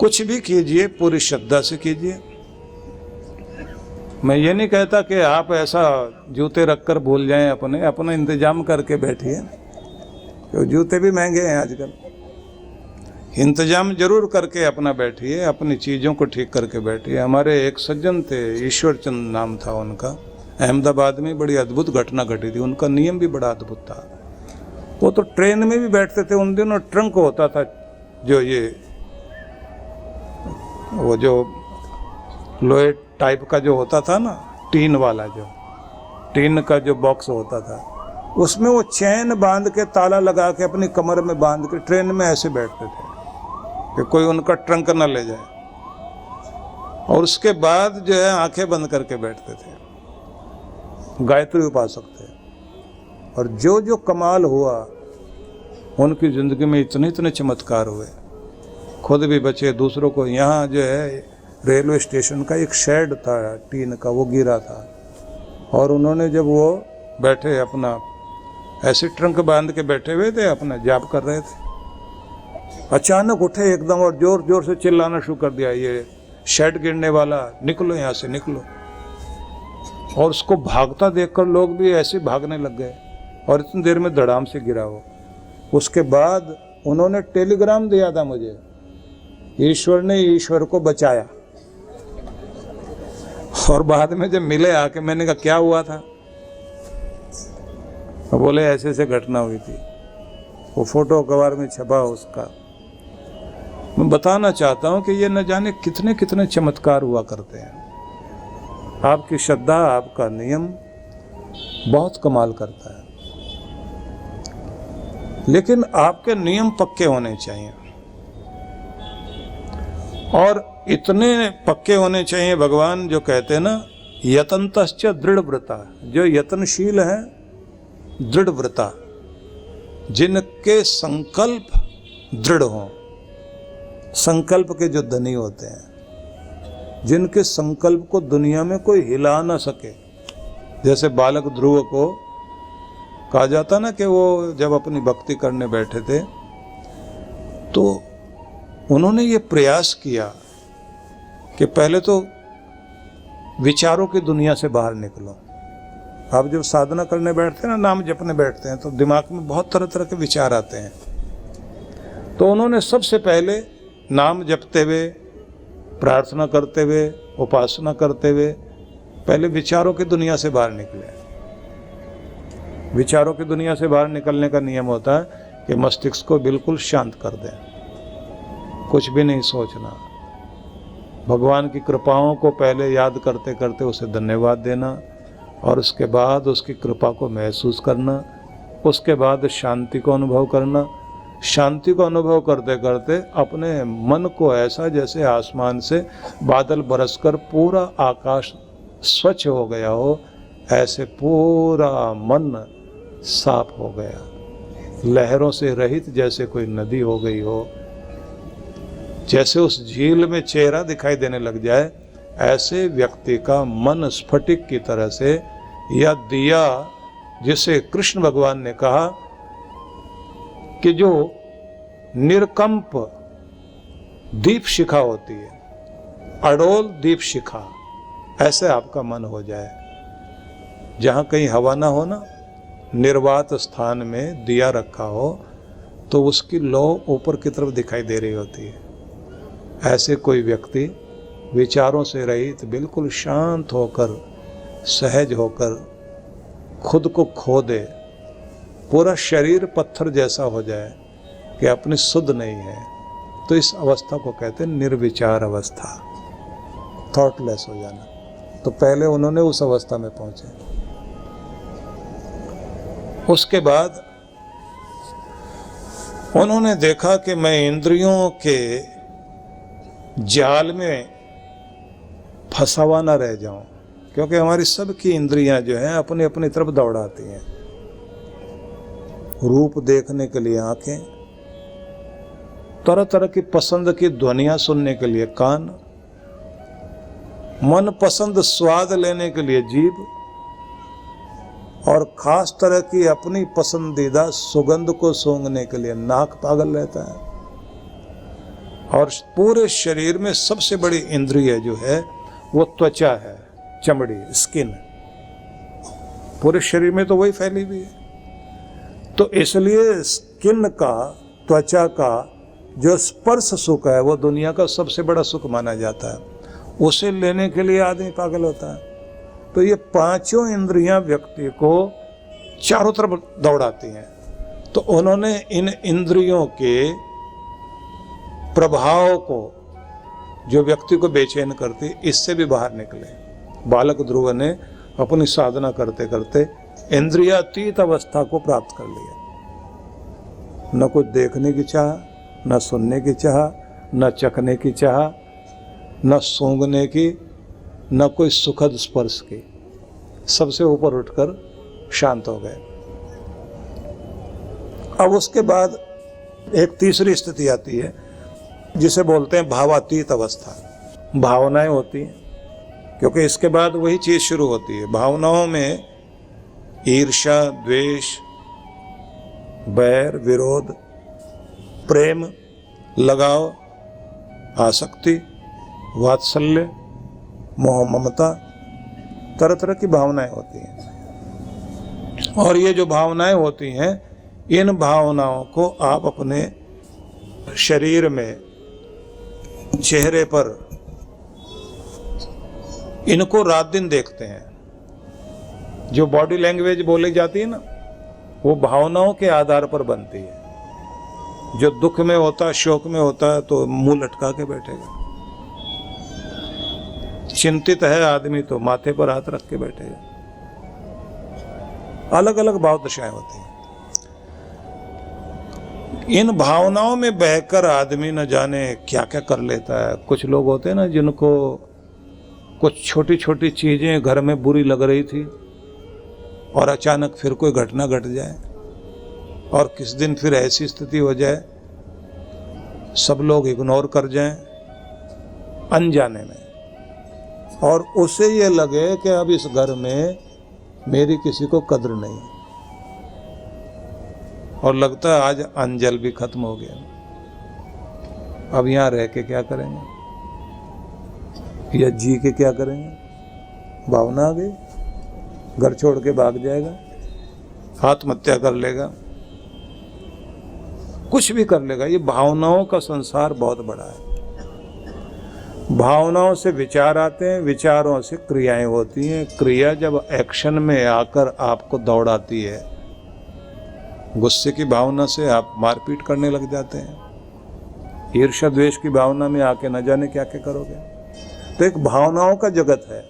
कुछ भी कीजिए पूरी श्रद्धा से कीजिए। मैं ये नहीं कहता कि आप ऐसा जूते रखकर भूल जाएं, अपना इंतजाम करके बैठिए, क्योंकि जूते भी महंगे हैं आजकल। इंतजाम जरूर करके अपना बैठिए, अपनी चीज़ों को ठीक करके बैठिए। हमारे एक सज्जन थे, ईश्वर चंद नाम था उनका, अहमदाबाद में बड़ी अद्भुत घटना घटी थी। उनका नियम भी बड़ा अद्भुत था। वो तो ट्रेन में भी बैठते थे। उन दिनों ट्रंक होता था, जो वो जो लोहे टाइप का जो होता था ना, टीन वाला, जो टीन का जो बॉक्स होता था, उसमें वो चैन बांध के ताला लगा के अपनी कमर में बांध के ट्रेन में ऐसे बैठते थे कि कोई उनका ट्रंक न ले जाए। और उसके बाद जो है आंखें बंद करके बैठते थे। गायत्री उपासक थे। और जो जो कमाल हुआ उनकी ज़िंदगी में, इतने इतने चमत्कार हुए, खुद भी बचे, दूसरों को। यहाँ जो है रेलवे स्टेशन का एक शेड था टीन का, वो गिरा था। और उन्होंने जब वो बैठे अपना ऐसे ट्रंक बांध के बैठे हुए थे, अपना जाप कर रहे थे, अचानक उठे एकदम और जोर जोर से चिल्लाना शुरू कर दिया, ये शेड गिरने वाला, निकलो यहाँ से, निकलो। और उसको भागता देखकर लोग भी ऐसे भागने लग गए। और इतनी देर में धड़ाम से गिरा वो। उसके बाद उन्होंने टेलीग्राम दिया था मुझे, ईश्वर ने ईश्वर को बचाया। और बाद में जब मिले आके, मैंने कहा क्या हुआ था? तो बोले ऐसे ऐसे घटना हुई थी। वो फोटो अखबार में छपा उसका। मैं बताना चाहता हूं कि ये न जाने कितने कितने चमत्कार हुआ करते हैं। आपकी श्रद्धा, आपका नियम बहुत कमाल करता है। लेकिन आपके नियम पक्के होने चाहिए, और इतने पक्के होने चाहिए, भगवान जो कहते हैं ना, यतन्तश्च दृढ़ व्रता, जो यत्नशील है, दृढ़ व्रता, जिनके संकल्प दृढ़ हों, संकल्प के जो धनी होते हैं, जिनके संकल्प को दुनिया में कोई हिला ना सके। जैसे बालक ध्रुव को कहा जाता ना कि वो जब अपनी भक्ति करने बैठे थे तो उन्होंने ये प्रयास किया कि पहले तो विचारों की दुनिया से बाहर निकलो। आप जब साधना करने बैठते हैं ना, नाम जपने बैठते हैं, तो दिमाग में बहुत तरह तरह के विचार आते हैं। तो उन्होंने सबसे पहले नाम जपते हुए, प्रार्थना करते हुए, उपासना करते हुए, पहले विचारों की दुनिया से बाहर निकले। विचारों की दुनिया से बाहर निकलने का नियम होता है कि मस्तिष्क को बिल्कुल शांत कर दें, कुछ भी नहीं सोचना। भगवान की कृपाओं को पहले याद करते करते उसे धन्यवाद देना, और उसके बाद उसकी कृपा को महसूस करना, उसके बाद शांति को अनुभव करना। शांति को अनुभव करते करते अपने मन को ऐसा जैसे आसमान से बादल बरसकर पूरा आकाश स्वच्छ हो गया हो, ऐसे पूरा मन साफ हो गया, लहरों से रहित जैसे कोई नदी हो गई हो, जैसे उस झील में चेहरा दिखाई देने लग जाए, ऐसे व्यक्ति का मन स्फटिक की तरह से, या दिया जिसे कृष्ण भगवान ने कहा कि जो निर्कंप दीप शिखा होती है, अडोल दीप शिखा, ऐसे आपका मन हो जाए। जहाँ कहीं हवा ना हो ना, निर्वात स्थान में दिया रखा हो, तो उसकी लौ ऊपर की तरफ दिखाई दे रही होती है। ऐसे कोई व्यक्ति विचारों से रहित, बिल्कुल शांत होकर, सहज होकर खुद को खो दे, पूरा शरीर पत्थर जैसा हो जाए कि अपनी सुध नहीं है, तो इस अवस्था को कहते हैं निर्विचार अवस्था, थॉटलेस हो जाना। तो पहले उन्होंने उस अवस्था में पहुंचे। उसके बाद उन्होंने देखा कि मैं इंद्रियों के जाल में फंसा हुआ ना रह जाऊं, क्योंकि हमारी सबकी इंद्रियां जो हैं अपनी अपनी तरफ दौड़ाती हैं। रूप देखने के लिए आंखें, तरह तरह की पसंद की ध्वनियां सुनने के लिए कान, मन पसंद स्वाद लेने के लिए जीभ, और खास तरह की अपनी पसंदीदा सुगंध को सूंघने के लिए नाक पागल रहता है। और पूरे शरीर में सबसे बड़ी इंद्रिय जो है वो त्वचा है, चमड़ी, स्किन। पूरे शरीर में तो वही फैली हुई है। तो इसलिए स्किन का, त्वचा का जो स्पर्श सुख है वो दुनिया का सबसे बड़ा सुख माना जाता है। उसे लेने के लिए आदमी पागल होता है। तो ये पांचों इंद्रियां व्यक्ति को चारों तरफ दौड़ाती हैं। तो उन्होंने इन इंद्रियों के प्रभाव को, जो व्यक्ति को बेचैन करती, इससे भी बाहर निकले। बालक ध्रुव ने अपनी साधना करते करते इंद्रियातीत अवस्था को प्राप्त कर लिया। न कुछ देखने की चाह, न सुनने की चाह, न चखने की चाह, न सूंघने की, न कोई सुखद स्पर्श की। सबसे ऊपर उठकर शांत हो गए। अब उसके बाद एक तीसरी स्थिति आती है जिसे बोलते हैं भावातीत अवस्था। भावनाएं होती हैं, क्योंकि इसके बाद वही चीज शुरू होती है। भावनाओं में ईर्ष्या, द्वेष, बैर, विरोध, प्रेम, लगाव, आसक्ति, वात्सल्य, मोह, ममता, तरह तरह की भावनाएं होती हैं। और ये जो भावनाएं होती हैं, इन भावनाओं को आप अपने शरीर में, चेहरे पर, इनको रात दिन देखते हैं। जो बॉडी लैंग्वेज बोली जाती है ना, वो भावनाओं के आधार पर बनती है। जो दुख में होता है, शोक में होता है, तो मुंह लटका के बैठेगा। चिंतित है आदमी तो माथे पर हाथ रख के बैठेगा। अलग अलग भाव दशाएं होती हैं। इन भावनाओं में बहकर आदमी न जाने क्या क्या कर लेता है। कुछ लोग होते हैं ना, जिनको कुछ छोटी छोटी चीजें घर में बुरी लग रही थी और अचानक फिर कोई घटना घट जाए और किस दिन फिर ऐसी स्थिति हो जाए, सब लोग इग्नोर कर जाएं अनजाने में, और उसे ये लगे कि अब इस घर में मेरी किसी को कद्र नहीं, और लगता है आज अंजल भी खत्म हो गया, अब यहाँ रह के क्या करेंगे या जी के क्या करेंगे। भावना आ गई, घर छोड़ के भाग जाएगा, आत्महत्या कर लेगा, कुछ भी कर लेगा। ये भावनाओं का संसार बहुत बड़ा है। भावनाओं से विचार आते हैं, विचारों से क्रियाएं होती हैं। क्रिया जब एक्शन में आकर आपको दौड़ाती है, गुस्से की भावना से आप मारपीट करने लग जाते हैं, ईर्ष्या द्वेष की भावना में आके न जाने क्या क्या करोगे। तो एक भावनाओं का जगत है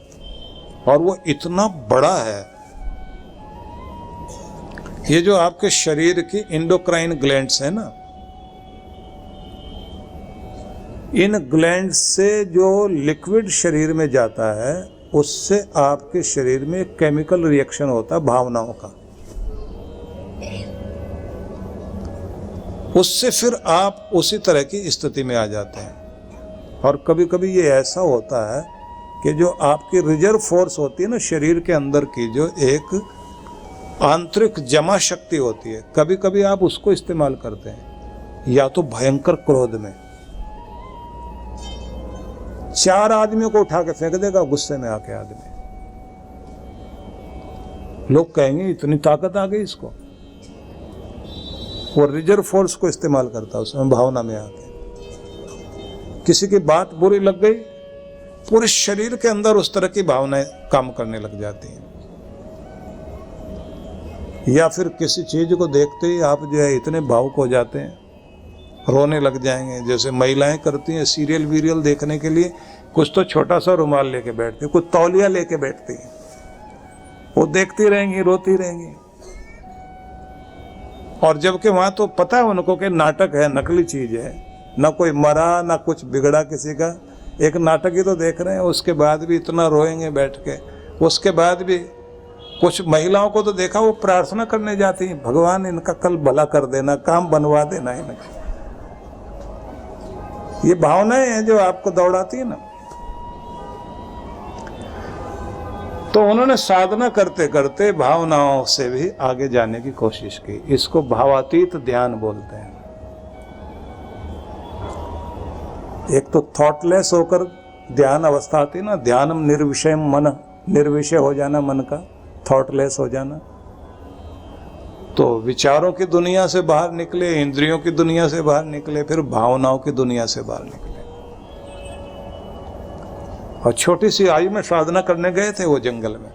और वो इतना बड़ा है। ये जो आपके शरीर की इंडोक्राइन ग्लैंड्स है ना, इन ग्लैंड्स से जो लिक्विड शरीर में जाता है, उससे आपके शरीर में केमिकल रिएक्शन होता है भावनाओं का। उससे फिर आप उसी तरह की स्थिति में आ जाते हैं। और कभी कभी ये ऐसा होता है कि जो आपकी रिजर्व फोर्स होती है ना शरीर के अंदर की, जो एक आंतरिक जमा शक्ति होती है, कभी कभी आप उसको इस्तेमाल करते हैं, या तो भयंकर क्रोध में 4 आदमियों को उठा के फेंक देगा गुस्से में आके आदमी। लोग कहेंगे इतनी ताकत आ गई इसको। वो रिजर्व फोर्स को इस्तेमाल करता है उसमें, भावना में आके। किसी की बात बुरी लग गई, पूरे शरीर के अंदर उस तरह की भावनाएं काम करने लग जाती हैं। या फिर किसी चीज को देखते ही आप जो है इतने भावुक हो जाते हैं, रोने लग जाएंगे। जैसे महिलाएं करती हैं सीरियल वीरियल देखने के लिए, कुछ तो छोटा सा रुमाल लेके बैठती, कुछ तौलिया लेके बैठती हैं, वो देखती रहेंगी, रोती रहेंगी। और जबकि वहां तो पता है उनको कि नाटक है, नकली चीज है, ना कोई मरा ना कुछ बिगड़ा किसी का, एक नाटक ही तो देख रहे हैं। उसके बाद भी इतना रोएंगे बैठ के। उसके बाद भी कुछ महिलाओं को तो देखा वो प्रार्थना करने जाती हैं, भगवान इनका कल भला कर देना, काम बनवा देना इनका। ये भावनाएं हैं जो आपको दौड़ाती है ना। तो उन्होंने साधना करते करते भावनाओं से भी आगे जाने की कोशिश की। इसको भावातीत ध्यान बोलते हैं। एक तो थॉटलेस होकर ध्यान अवस्था आती है ना, ध्यानम निर्विषय मन, निर्विषय हो जाना मन का, थॉटलेस हो जाना। तो विचारों की दुनिया से बाहर निकले, इंद्रियों की दुनिया से बाहर निकले, फिर भावनाओं की दुनिया से बाहर निकले। और छोटी सी आयु में साधना करने गए थे वो जंगल में।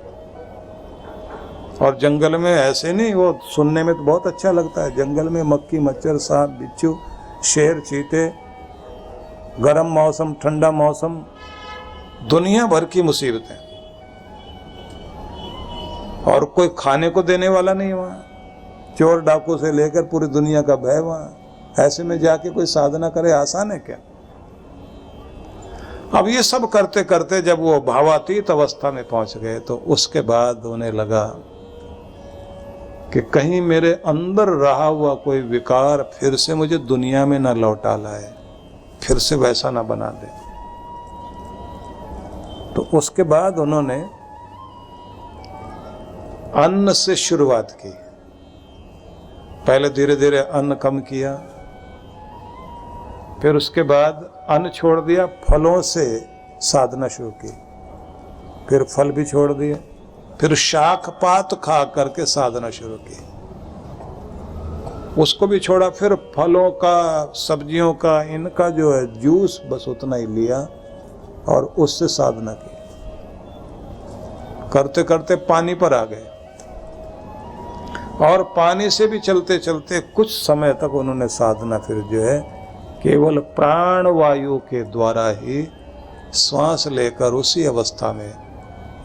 और जंगल में ऐसे नहीं, वो सुनने में तो बहुत अच्छा लगता है, जंगल में मक्खी मच्छर सांप बिच्छू शेर चीते, गर्म मौसम ठंडा मौसम, दुनिया भर की मुसीबतें, और कोई खाने को देने वाला नहीं वहाँ, चोर डाकू से लेकर पूरी दुनिया का भय वहाँ। ऐसे में जाके कोई साधना करे आसान है क्या? अब ये सब करते करते जब वो भावातीत अवस्था में पहुंच गए तो उसके बाद उन्हें लगा कि कहीं मेरे अंदर रहा हुआ कोई विकार फिर से मुझे दुनिया में ना लौटा लाए, फिर से वैसा ना बना दे। तो उसके बाद उन्होंने अन्न से शुरुआत की। पहले धीरे धीरे अन्न कम किया, फिर उसके बाद अन्न छोड़ दिया, फलों से साधना शुरू की, फिर फल भी छोड़ दिए, फिर शाख पात खा करके साधना शुरू की, उसको भी छोड़ा, फिर फलों का सब्जियों का इनका जो है जूस बस उतना ही लिया और उससे साधना की। करते करते पानी पर आ गए और पानी से भी चलते चलते कुछ समय तक उन्होंने साधना फिर जो है केवल प्राण वायु के द्वारा ही श्वास लेकर उसी अवस्था में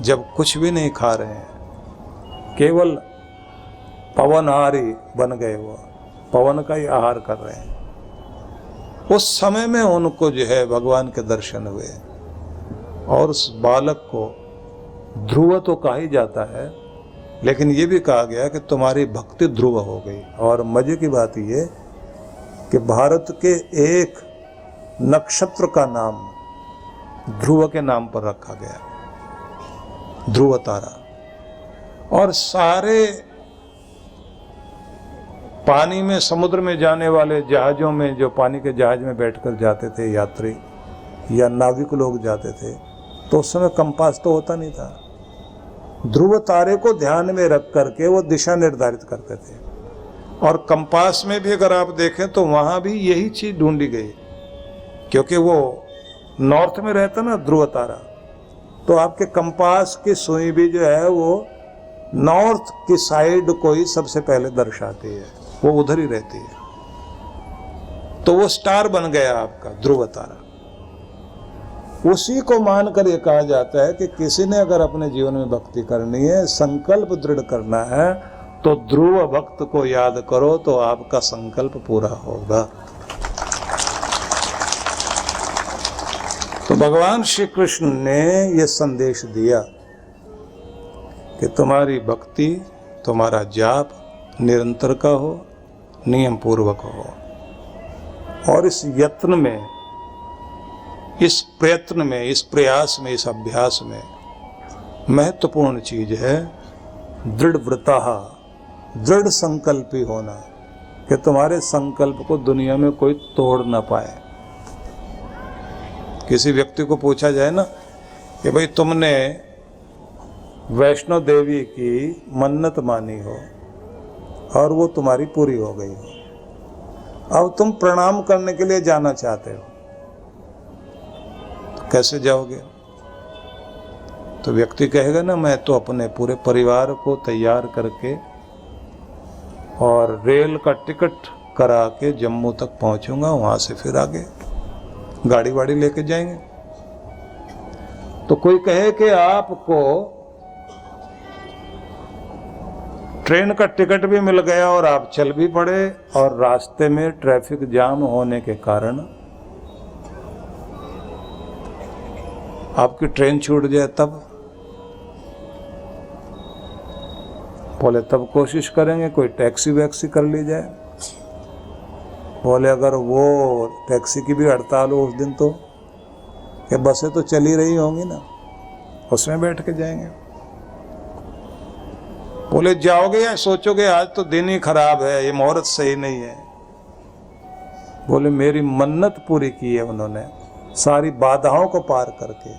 जब कुछ भी नहीं खा रहे हैं, केवल पवनहारी बन गए, वो पवन का ही आहार कर रहे हैं, उस समय में उनको जो है भगवान के दर्शन हुए। और उस बालक को ध्रुव तो कहा ही जाता है, लेकिन ये भी कहा गया कि तुम्हारी भक्ति ध्रुव हो गई। और मजे की बात ये कि भारत के एक नक्षत्र का नाम ध्रुव के नाम पर रखा गया, ध्रुव तारा। और सारे पानी में समुद्र में जाने वाले जहाजों में, जो पानी के जहाज में बैठकर जाते थे यात्री या नाविक लोग जाते थे, तो उस समय कंपास तो होता नहीं था। ध्रुव तारे को ध्यान में रख करके वो दिशा निर्धारित करते थे। और कंपास में भी अगर आप देखें तो वहां भी यही चीज ढूंढी गई, क्योंकि वो नॉर्थ में रहता ना ध्रुव तारा, तो आपके कंपास की सुई भी जो है वो नॉर्थ की साइड को ही सबसे पहले दर्शाती है, वो उधर ही रहती है। तो वो स्टार बन गया आपका ध्रुव तारा। उसी को मानकर ये कहा जाता है कि किसी ने अगर अपने जीवन में भक्ति करनी है, संकल्प दृढ़ करना है, तो ध्रुव भक्त को याद करो तो आपका संकल्प पूरा होगा। तो भगवान श्री कृष्ण ने यह संदेश दिया कि तुम्हारी भक्ति, तुम्हारा जाप निरंतर का हो, नियम पूर्वक हो। और इस यत्न में, इस प्रयत्न में, इस प्रयास में, इस अभ्यास में महत्वपूर्ण चीज है दृढ़ व्रतः, दृढ़ संकल्पी होना, कि तुम्हारे संकल्प को दुनिया में कोई तोड़ ना पाए। किसी व्यक्ति को पूछा जाए ना कि भाई तुमने वैष्णो देवी की मन्नत मानी हो और वो तुम्हारी पूरी हो गई हो, अब तुम प्रणाम करने के लिए जाना चाहते हो, तो कैसे जाओगे? तो व्यक्ति कहेगा ना, मैं तो अपने पूरे परिवार को तैयार करके और रेल का टिकट करा के जम्मू तक पहुंचूंगा, वहां से फिर आगे गाड़ी वाड़ी लेके जाएंगे। तो कोई कहे कि आपको ट्रेन का टिकट भी मिल गया और आप चल भी पड़े और रास्ते में ट्रैफिक जाम होने के कारण आपकी ट्रेन छूट जाए, तब बोले तब कोशिश करेंगे कोई टैक्सी वैक्सी कर ली जाए। बोले अगर वो टैक्सी की भी हड़ताल हो उस दिन, तो कि बसें तो चली रही होंगी ना, उसमें बैठ के जाएंगे। बोले जाओगे या सोचोगे आज तो दिन ही खराब है, ये मुहूर्त सही नहीं है। बोले मेरी मन्नत पूरी की है उन्होंने, सारी बाधाओं को पार करके,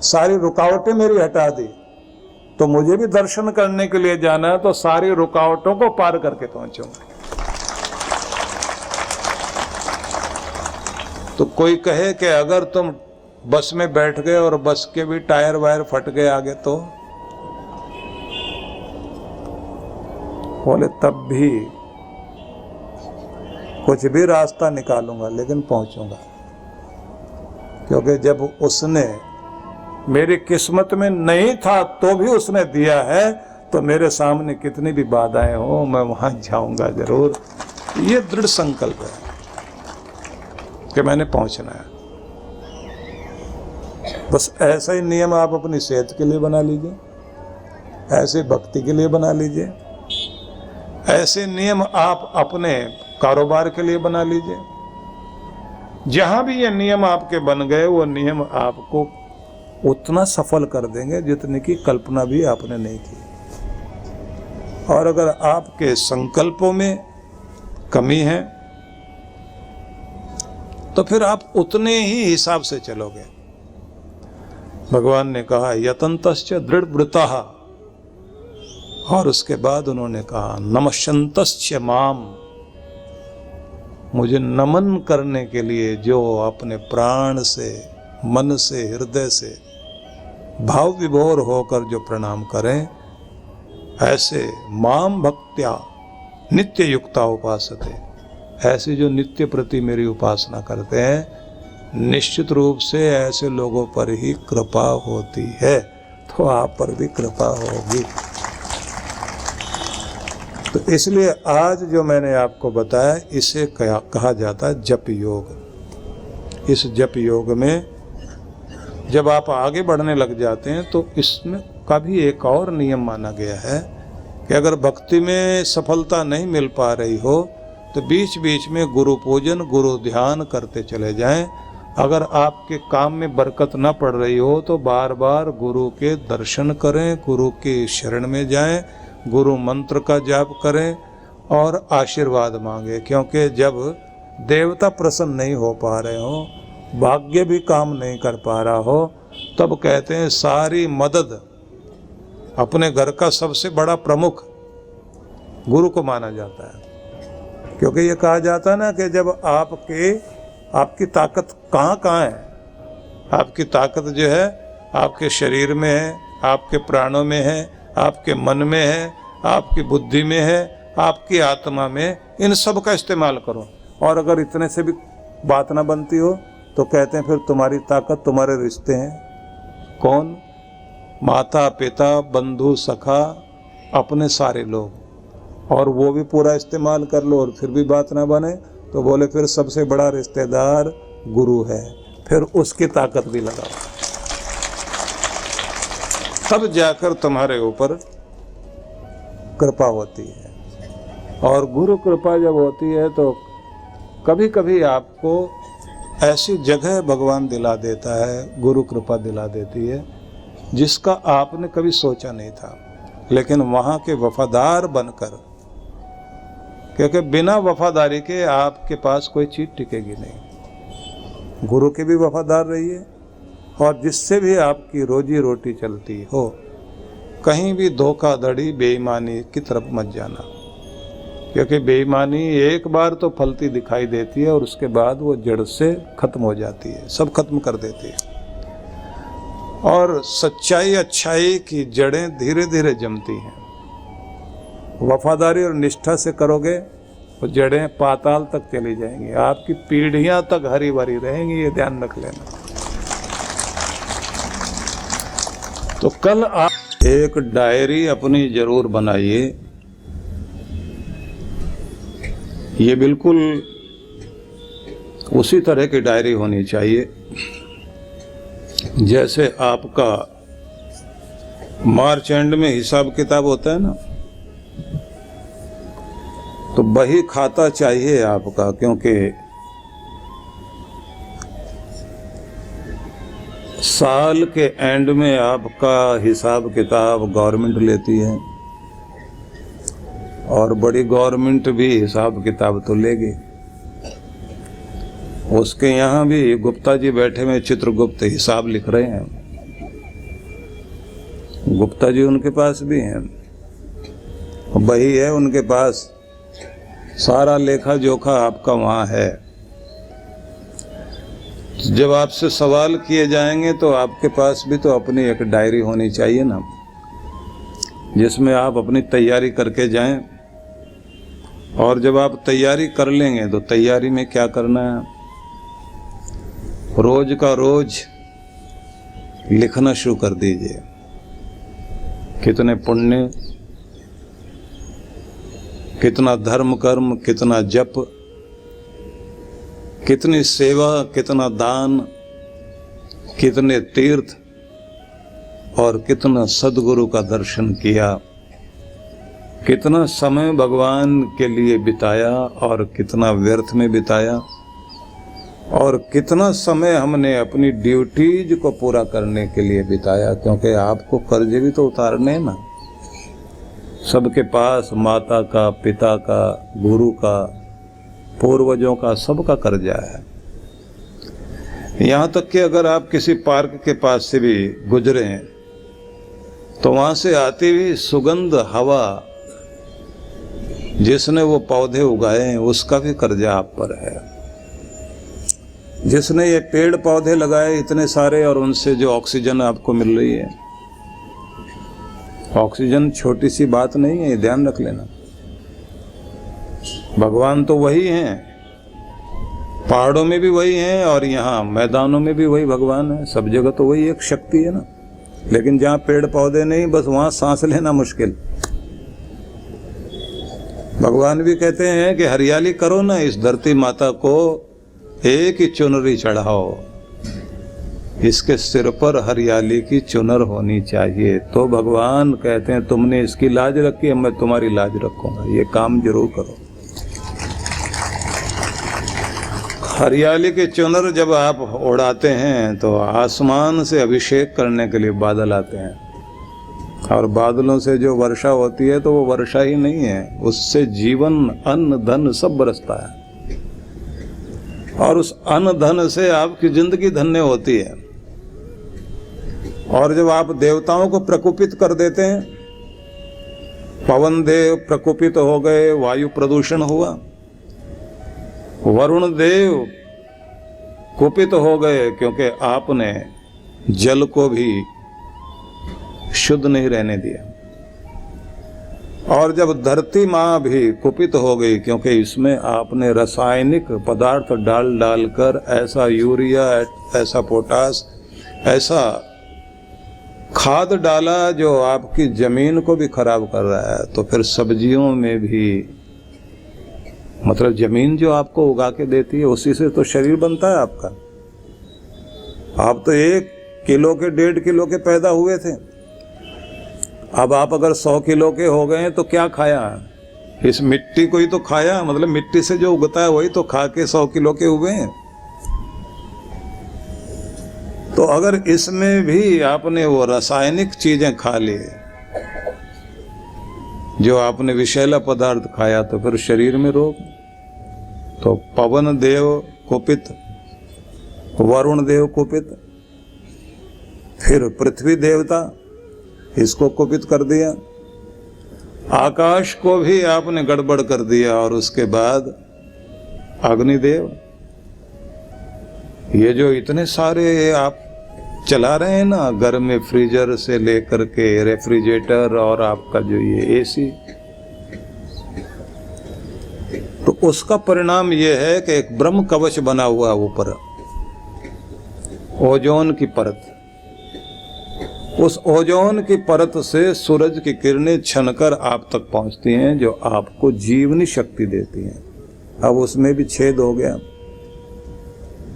सारी रुकावटें मेरी हटा दी, तो मुझे भी दर्शन करने के लिए जाना है, तो सारी रुकावटों को पार करके पहुंचूंगा। तो कोई कहे कि अगर तुम बस में बैठ गए और बस के भी टायर वायर फट गए आगे, तो बोले तब भी कुछ भी रास्ता निकालूंगा, लेकिन पहुंचूंगा। क्योंकि जब उसने मेरी किस्मत में नहीं था तो भी उसने दिया है, तो मेरे सामने कितनी भी बाधाएं हो, मैं वहां जाऊंगा जरूर। ये दृढ़ संकल्प है कि मैंने पहुंचना है। बस ऐसा ही नियम आप अपनी सेहत के लिए बना लीजिए, ऐसे भक्ति के लिए बना लीजिए, ऐसे नियम आप अपने कारोबार के लिए बना लीजिए। जहां भी ये नियम आपके बन गए, वो नियम आपको उतना सफल कर देंगे जितने की कल्पना भी आपने नहीं की। और अगर आपके संकल्पों में कमी है तो फिर आप उतने ही हिसाब से चलोगे। भगवान ने कहा यतन्तश्च दृढ़व्रतः, और उसके बाद उन्होंने कहा नमस्यन्तश्च माम, मुझे नमन करने के लिए जो अपने प्राण से, मन से, हृदय से भाव विभोर होकर जो प्रणाम करें, ऐसे माम भक्त्या नित्य युक्ता उपासते, ऐसे जो नित्य प्रति मेरी उपासना करते हैं, निश्चित रूप से ऐसे लोगों पर ही कृपा होती है। तो आप पर भी कृपा होगी। तो इसलिए आज जो मैंने आपको बताया, इसे कहा जाता है जप योग। इस जप योग में जब आप आगे बढ़ने लग जाते हैं तो इसमें का भी एक और नियम माना गया है कि अगर भक्ति में सफलता नहीं मिल पा रही हो तो बीच बीच में गुरु पूजन, गुरु ध्यान करते चले जाएं। अगर आपके काम में बरकत न पड़ रही हो तो बार बार गुरु के दर्शन करें, गुरु के शरण में जाएं, गुरु मंत्र का जाप करें और आशीर्वाद मांगे। क्योंकि जब देवता प्रसन्न नहीं हो पा रहे हो, भाग्य भी काम नहीं कर पा रहा हो, तब कहते हैं सारी मदद अपने घर का सबसे बड़ा प्रमुख गुरु को माना जाता है। क्योंकि ये कहा जाता है ना कि जब आपकी ताकत कहाँ है, आपकी ताकत जो है आपके शरीर में है, आपके प्राणों में है, आपके मन में है, आपकी बुद्धि में है, आपकी आत्मा में, इन सब का इस्तेमाल करो। और अगर इतने से भी बात ना बनती हो तो कहते हैं फिर तुम्हारी ताकत तुम्हारे रिश्ते हैं। कौन? माता पिता, बंधु, सखा, अपने सारे लोग, और वो भी पूरा इस्तेमाल कर लो और फिर भी बात ना बने तो बोले फिर सबसे बड़ा रिश्तेदार गुरु है, फिर उसकी ताकत भी लगाओ, तब जाकर तुम्हारे ऊपर कृपा होती है। और गुरु कृपा जब होती है तो कभी कभी आपको ऐसी जगह भगवान दिला देता है, गुरु कृपा दिला देती है जिसका आपने कभी सोचा नहीं था, लेकिन वहाँ के वफादार बनकर, क्योंकि बिना वफादारी के आपके पास कोई चीज टिकेगी नहीं। गुरु के भी वफादार रहिए और जिससे भी आपकी रोजी रोटी चलती हो, कहीं भी धोखाधड़ी, बेईमानी की तरफ मत जाना। क्योंकि बेईमानी एक बार तो फलती दिखाई देती है और उसके बाद वो जड़ से खत्म हो जाती है, सब खत्म कर देती है। और सच्चाई, अच्छाई की जड़ें धीरे धीरे जमती हैं। वफादारी और निष्ठा से करोगे तो जड़ें पाताल तक चली जाएंगी, आपकी पीढ़ियां तक हरी भरी रहेंगी, ये ध्यान रख लेना। तो कल आप एक डायरी अपनी जरूर बनाइए। ये बिल्कुल उसी तरह की डायरी होनी चाहिए जैसे आपका मार्च एंड में हिसाब किताब होता है ना, तो बही खाता चाहिए आपका। क्योंकि साल के एंड में आपका हिसाब किताब गवर्नमेंट लेती है, और बड़ी गवर्नमेंट भी हिसाब किताब तो लेगी। उसके यहाँ भी गुप्ता जी बैठे हुए, चित्रगुप्त हिसाब लिख रहे हैं। गुप्ता जी उनके पास भी हैं, वही है उनके पास, सारा लेखा जोखा आपका वहाँ है। जब आपसे सवाल किए जाएंगे तो आपके पास भी तो अपनी एक डायरी होनी चाहिए ना, जिसमें आप अपनी तैयारी करके जाएं। और जब आप तैयारी कर लेंगे तो तैयारी में क्या करना है, रोज का रोज लिखना शुरू कर दीजिए। कितने पुण्य, कितना धर्म कर्म, कितना जप, कितनी सेवा, कितना दान, कितने तीर्थ और कितना सद्गुरु का दर्शन किया, कितना समय भगवान के लिए बिताया और कितना व्यर्थ में बिताया, और कितना समय हमने अपनी ड्यूटीज को पूरा करने के लिए बिताया। क्योंकि आपको कर्ज भी तो उतारने हैं ना, सबके पास माता का, पिता का, गुरु का, पूर्वजों का, सबका कर्जा है। यहाँ तक कि अगर आप किसी पार्क के पास से भी गुजरे तो वहाँ से आती हुई सुगंध हवा, जिसने वो पौधे उगाए हैं उसका भी कर्जा आप पर है। जिसने ये पेड़ पौधे लगाए इतने सारे और उनसे जो ऑक्सीजन आपको मिल रही है, ऑक्सीजन छोटी सी बात नहीं है, ये ध्यान रख लेना। भगवान तो वही हैं, पहाड़ों में भी वही हैं और यहाँ मैदानों में भी वही भगवान है। सब जगह तो वही एक शक्ति है ना। लेकिन जहाँ पेड़ पौधे नहीं, बस वहाँ सांस लेना मुश्किल। भगवान भी कहते हैं कि हरियाली करो ना, इस धरती माता को एक ही चुनरी चढ़ाओ, इसके सिर पर हरियाली की चुनर होनी चाहिए। तो भगवान कहते हैं तुमने इसकी लाज रखी है, मैं तुम्हारी लाज रखूंगा, ये काम जरूर करो। हरियाली की चुनर जब आप उड़ाते हैं तो आसमान से अभिषेक करने के लिए बादल आते हैं, और बादलों से जो वर्षा होती है तो वो वर्षा ही नहीं है, उससे जीवन, अन्न, धन सब बरसता है। और उस अन्न धन से आपकी जिंदगी धन्य होती है। और जब आप देवताओं को प्रकोपित कर देते हैं, पवन देव प्रकोपित हो गए, वायु प्रदूषण हुआ, वरुण देव कुपित हो गए क्योंकि आपने जल को भी शुद्ध नहीं रहने दिया। और जब धरती माँ भी कुपित हो गई क्योंकि इसमें आपने रासायनिक पदार्थ डाल डालकर ऐसा यूरिया, ऐसा पोटास, ऐसा खाद डाला जो आपकी जमीन को भी खराब कर रहा है, तो फिर सब्जियों में भी, मतलब जमीन जो आपको उगा के देती है उसी से तो शरीर बनता है आपका। आप तो 1 किलो के 1.5 किलो के पैदा हुए थे, अब आप अगर 100 किलो के हो गए तो क्या खाया? इस मिट्टी को ही तो खाया, मतलब मिट्टी से जो उगता है वही तो खा के 100 किलो के हुए हैं। तो अगर इसमें भी आपने वो रासायनिक चीजें खा ली, जो आपने विषैला पदार्थ खाया, तो फिर शरीर में रोग। तो पवन देव कुपित, वरुण देव कुपित, फिर पृथ्वी देवता, इसको कुपित कर दिया, आकाश को भी आपने गड़बड़ कर दिया, और उसके बाद अग्निदेव। ये जो इतने सारे आप चला रहे हैं ना, घर में फ्रीजर से लेकर के रेफ्रिजरेटर और आपका जो ये एसी, तो उसका परिणाम ये है कि एक ब्रह्म कवच बना हुआ ऊपर, ओजोन की परत। उस ओजोन की परत से सूरज की किरणें छनकर आप तक पहुंचती हैं, जो आपको जीवनी शक्ति देती हैं। अब उसमें भी छेद हो गया,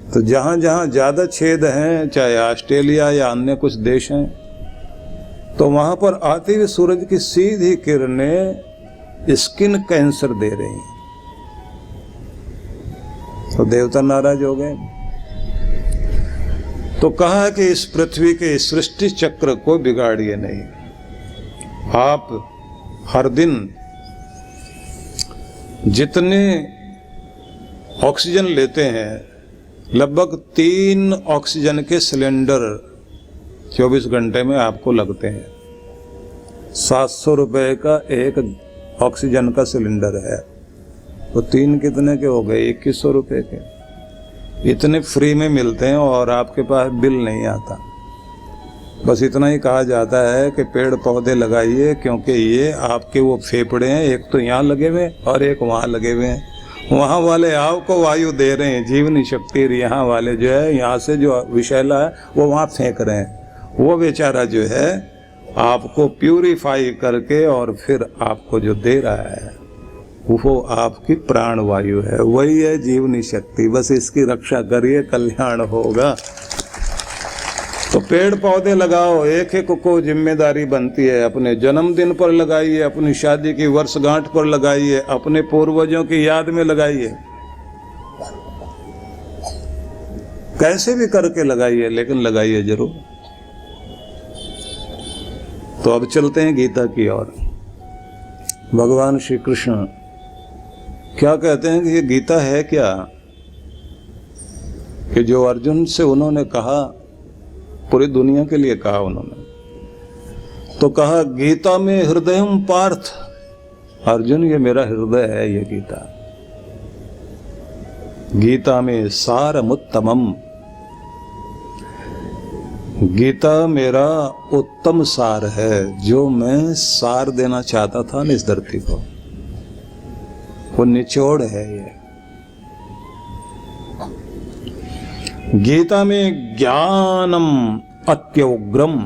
तो जहां जहां ज्यादा छेद हैं, चाहे ऑस्ट्रेलिया या अन्य कुछ देश हैं, तो वहां पर आती हुई सूरज की सीधी किरणें स्किन कैंसर दे रही हैं, तो देवता नाराज हो गए। तो कहा कि इस पृथ्वी के सृष्टि चक्र को बिगाड़िए नहीं। आप हर दिन जितने ऑक्सीजन लेते हैं लगभग 3 ऑक्सीजन के सिलेंडर 24 घंटे में आपको लगते हैं। 700 रुपये का एक ऑक्सीजन का सिलेंडर है, तो 3 कितने के हो गए? 2100 रुपये के। इतने फ्री में मिलते हैं और आपके पास बिल नहीं आता। बस इतना ही कहा जाता है कि पेड़ पौधे लगाइए, क्योंकि ये आपके वो फेफड़े हैं, एक तो यहाँ लगे हुए और एक वहाँ लगे हुए हैं। वहाँ वाले आपको वायु दे रहे हैं, जीवनी शक्ति, यहाँ वाले जो है यहाँ से जो विषैला है वो वहाँ फेंक रहे हैं। वो बेचारा जो है आपको प्यूरिफाई करके और फिर आपको जो दे रहा है वो आपकी प्राण वायु है, वही है जीवनी शक्ति। बस इसकी रक्षा करिए, कल्याण होगा। तो पेड़ पौधे लगाओ, एक एक को जिम्मेदारी बनती है। अपने जन्मदिन पर लगाइए, अपनी शादी की वर्षगांठ पर लगाइए, अपने पूर्वजों की याद में लगाइए, कैसे भी करके लगाइए, लेकिन लगाइए जरूर। तो अब चलते हैं गीता की ओर। भगवान श्री कृष्ण क्या कहते हैं कि ये गीता है क्या, कि जो अर्जुन से उन्होंने कहा, पूरी दुनिया के लिए कहा उन्होंने, तो कहा गीता में हृदयम पार्थ, अर्जुन ये मेरा हृदय है ये गीता। गीता में सारमुत्तमम, गीता मेरा उत्तम सार है, जो मैं सार देना चाहता था ना इस धरती को, वो निचोड़ है ये। गीता में ज्ञानम अत्योग्रम,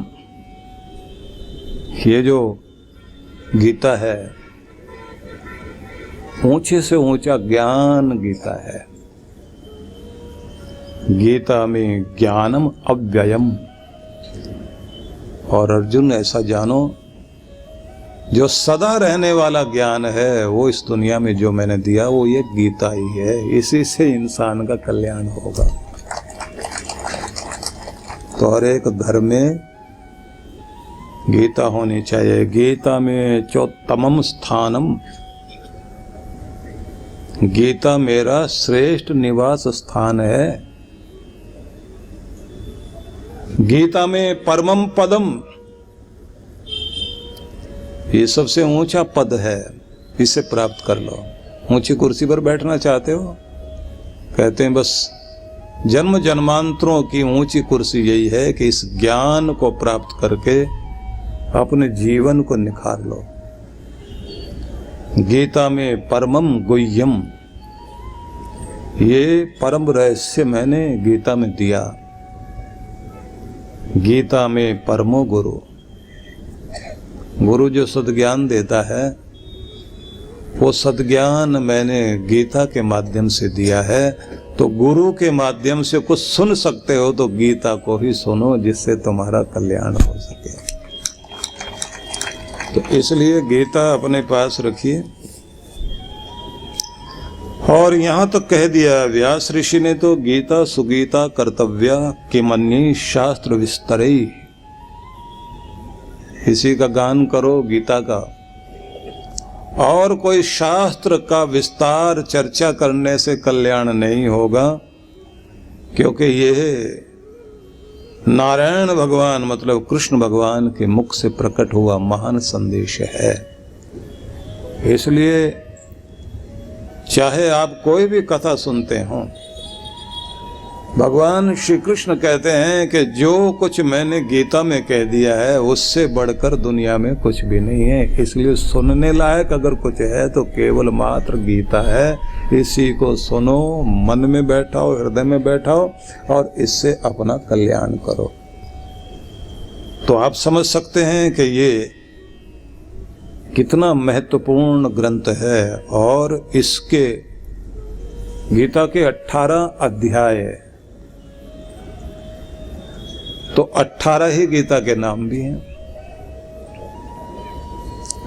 ये जो गीता है ऊंचे से ऊंचा ज्ञान गीता है। गीता में ज्ञानम अव्ययम, और अर्जुन ऐसा जानो जो सदा रहने वाला ज्ञान है, वो इस दुनिया में जो मैंने दिया वो ये गीता ही है। इसी से इंसान का कल्याण होगा। तो हर एक घर में गीता होनी चाहिए। गीता में चौत्तमम स्थानम, गीता मेरा श्रेष्ठ निवास स्थान है। गीता में परमम पदम, ये सबसे ऊंचा पद है, इसे प्राप्त कर लो। ऊंची कुर्सी पर बैठना चाहते हो, कहते हैं बस जन्म जन्मांतरों की ऊंची कुर्सी यही है कि इस ज्ञान को प्राप्त करके अपने जीवन को निखार लो। गीता में परमम गुह्यम, ये परम रहस्य मैंने गीता में दिया। गीता में परमो गुरु, गुरु जो सद्ज्ञान देता है वो सद्ज्ञान मैंने गीता के माध्यम से दिया है। तो गुरु के माध्यम से कुछ सुन सकते हो तो गीता को ही सुनो, जिससे तुम्हारा कल्याण हो सके। तो इसलिए गीता अपने पास रखिए। और यहाँ तक कह दिया व्यास ऋषि ने तो, गीता सुगीता कर्तव्या किमन्यी शास्त्र विस्तरई, इसी का गान करो गीता का, और कोई शास्त्र का विस्तार चर्चा करने से कल्याण नहीं होगा, क्योंकि ये नारायण भगवान मतलब कृष्ण भगवान के मुख से प्रकट हुआ महान संदेश है। इसलिए चाहे आप कोई भी कथा सुनते हो, भगवान श्री कृष्ण कहते हैं कि जो कुछ मैंने गीता में कह दिया है उससे बढ़कर दुनिया में कुछ भी नहीं है। इसलिए सुनने लायक अगर कुछ है तो केवल मात्र गीता है। इसी को सुनो, मन में बैठाओ, हृदय में बैठाओ और इससे अपना कल्याण करो। तो आप समझ सकते हैं कि ये कितना महत्वपूर्ण ग्रंथ है। और इसके गीता के 18 अध्याय है, तो 18 ही गीता के नाम भी हैं।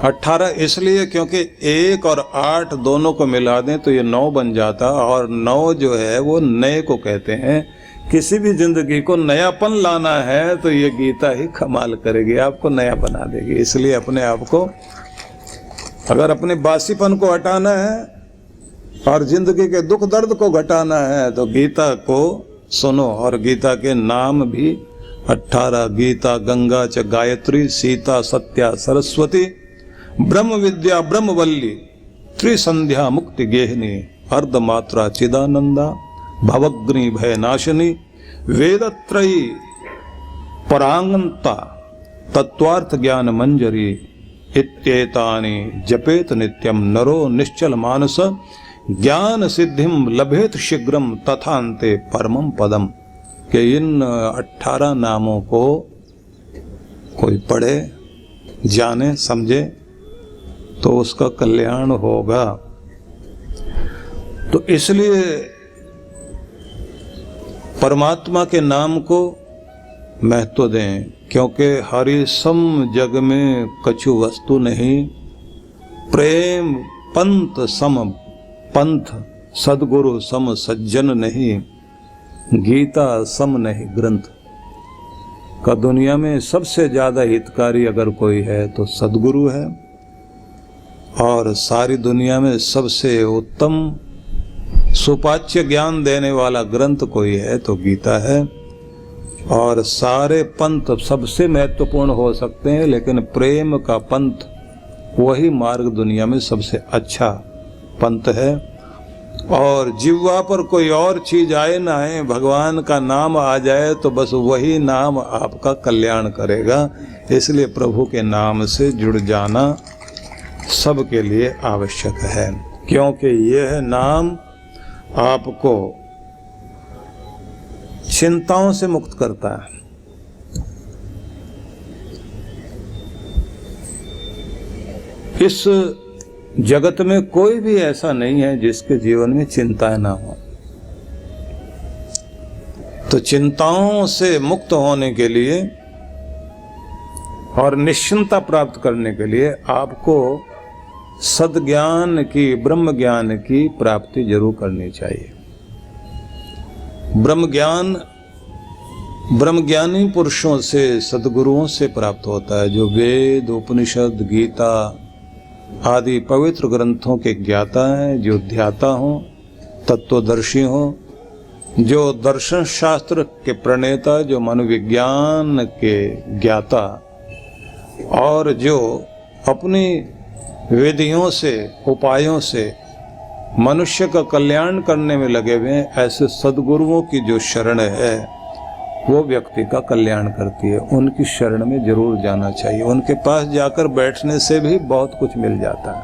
18 इसलिए क्योंकि 1 और 8 दोनों को मिला दें तो ये 9 बन जाता, और 9 जो है वो नए को कहते हैं। किसी भी जिंदगी को नयापन लाना है तो ये गीता ही कमाल करेगी, आपको नया बना देगी। इसलिए अपने आप को, अगर अपने बासीपन को हटाना है और जिंदगी के दुख दर्द को घटाना है तो गीता को सुनो। और गीता के नाम भी 18, गीता, गंगा च गायत्री, सीता, सत्या, सरस्वती, ब्रह्म विद्या, ब्रह्मवल्ली, त्रिसंध्या, मुक्ति गेहनी, अर्धमात्रा, चिदानंदा, भवग्नि भयनाशिनी, वेदत्रयी, परांगंता, तत्वार्थ ज्ञान मंजरी, इत्येतानि जपेत नित्यम नरो निश्चल मानस, ज्ञान सिद्धिम लभेत शीघ्रम तथान्ते परमम पदम। कि इन 18 नामों को कोई पढ़े, जाने, समझे तो उसका कल्याण होगा। तो इसलिए परमात्मा के नाम को महत्व दें, क्योंकि हरि सम जग में कछु वस्तु नहीं, प्रेम पंथ सम पंथ, सदगुरु सम सज्जन नहीं, गीता सम नहीं ग्रंथ। का दुनिया में सबसे ज्यादा हितकारी अगर कोई है तो सदगुरु है, और सारी दुनिया में सबसे उत्तम सुपाच्य ज्ञान देने वाला ग्रंथ कोई है तो गीता है। और सारे पंथ सबसे महत्वपूर्ण हो सकते हैं, लेकिन प्रेम का पंथ वही मार्ग दुनिया में सबसे अच्छा पंथ है। और जिह्वा पर कोई और चीज आए ना आए, भगवान का नाम आ जाए तो बस वही नाम आपका कल्याण करेगा। इसलिए प्रभु के नाम से जुड़ जाना सबके लिए आवश्यक है, क्योंकि यह नाम आपको चिंताओं से मुक्त करता है। इस जगत में कोई भी ऐसा नहीं है जिसके जीवन में चिंताएं ना हो। तो चिंताओं से मुक्त होने के लिए और निश्चिंता प्राप्त करने के लिए आपको सद्ज्ञान की, ब्रह्म ज्ञान की प्राप्ति जरूर करनी चाहिए। ब्रह्म ज्ञान ब्रह्मज्ञानी पुरुषों से, सद्गुरुओं से प्राप्त होता है, जो वेद, उपनिषद, गीता आदि पवित्र ग्रंथों के ज्ञाता हैं, जो ध्याता हों, तत्वदर्शी हों, जो दर्शन शास्त्र के प्रणेता, जो मनोविज्ञान के ज्ञाता, और जो अपनी विधियों से, उपायों से मनुष्य का कल्याण करने में लगे हुए हैं, ऐसे सद्गुरुओं की जो शरण है वो व्यक्ति का कल्याण करती है। उनकी शरण में जरूर जाना चाहिए। उनके पास जाकर बैठने से भी बहुत कुछ मिल जाता है।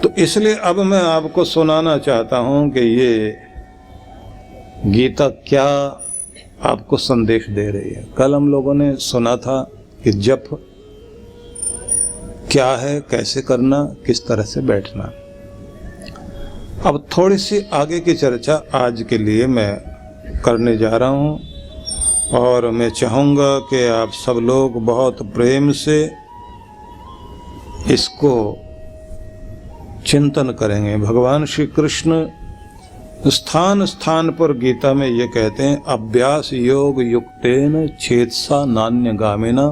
तो इसलिए अब मैं आपको सुनाना चाहता हूं कि ये गीता क्या आपको संदेश दे रही है। कल हम लोगों ने सुना था कि जप क्या है, कैसे करना, किस तरह से बैठना। अब थोड़ी सी आगे की चर्चा आज के लिए मैं करने जा रहा हूं, और मैं चाहूंगा कि आप सब लोग बहुत प्रेम से इसको चिंतन करेंगे। भगवान श्री कृष्ण स्थान स्थान पर गीता में ये कहते हैं, अभ्यास योग युक्तेन चेतसा नान्य गामिना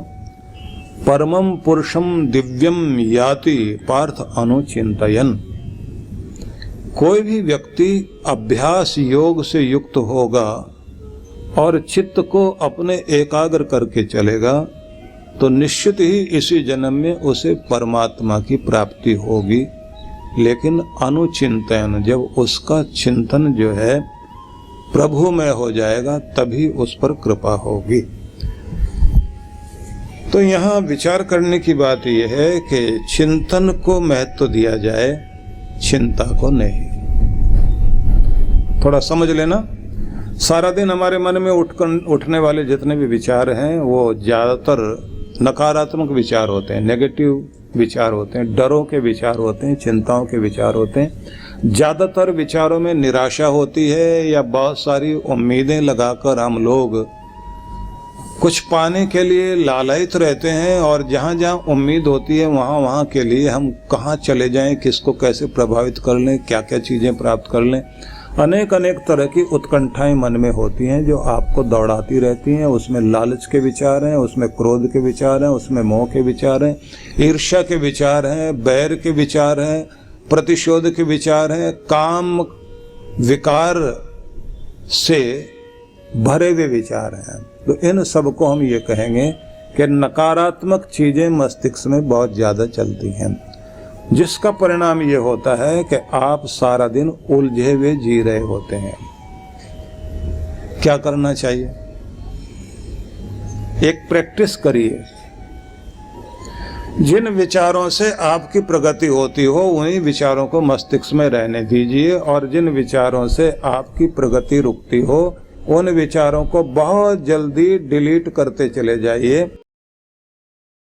परमम पुरुषम दिव्यम याति पार्थ अनुचिंतयन। कोई भी व्यक्ति अभ्यास योग से युक्त होगा और चित्त को अपने एकाग्र करके चलेगा तो निश्चित ही इसी जन्म में उसे परमात्मा की प्राप्ति होगी। लेकिन अनुचिंतन, जब उसका चिंतन जो है प्रभु में हो जाएगा तभी उस पर कृपा होगी। तो यहाँ विचार करने की बात यह है कि चिंतन को महत्व दिया जाए, चिंता को नहीं। थोड़ा समझ लेना, सारा दिन हमारे मन में उठने वाले जितने भी विचार हैं वो ज्यादातर नकारात्मक विचार होते हैं, नेगेटिव विचार होते हैं, डरों के विचार होते हैं, चिंताओं के विचार होते हैं। ज्यादातर विचारों में निराशा होती है, या बहुत सारी उम्मीदें लगाकर हम लोग कुछ पाने के लिए लालयित रहते हैं, और जहाँ जहाँ उम्मीद होती है वहाँ वहाँ के लिए हम कहाँ चले जाएं, किसको कैसे प्रभावित कर लें, क्या क्या चीज़ें प्राप्त कर लें। अनेक अनेक तरह की उत्कंठाएं मन में होती हैं जो आपको दौड़ाती रहती हैं। उसमें लालच के विचार हैं, उसमें क्रोध के विचार हैं, उसमें मोह के विचार हैं, ईर्ष्या के विचार हैं, बैर के विचार हैं, प्रतिशोध के विचार हैं, काम विकार से भरे हुए विचार हैं। तो इन सबको हम ये कहेंगे कि नकारात्मक चीजें मस्तिष्क में बहुत ज्यादा चलती हैं, जिसका परिणाम ये होता है कि आप सारा दिन उलझे हुए जी रहे होते हैं। क्या करना चाहिए? एक प्रैक्टिस करिए, जिन विचारों से आपकी प्रगति होती हो उन्हीं विचारों को मस्तिष्क में रहने दीजिए, और जिन विचारों से आपकी प्रगति रुकती हो उन विचारों को बहुत जल्दी डिलीट करते चले जाइए।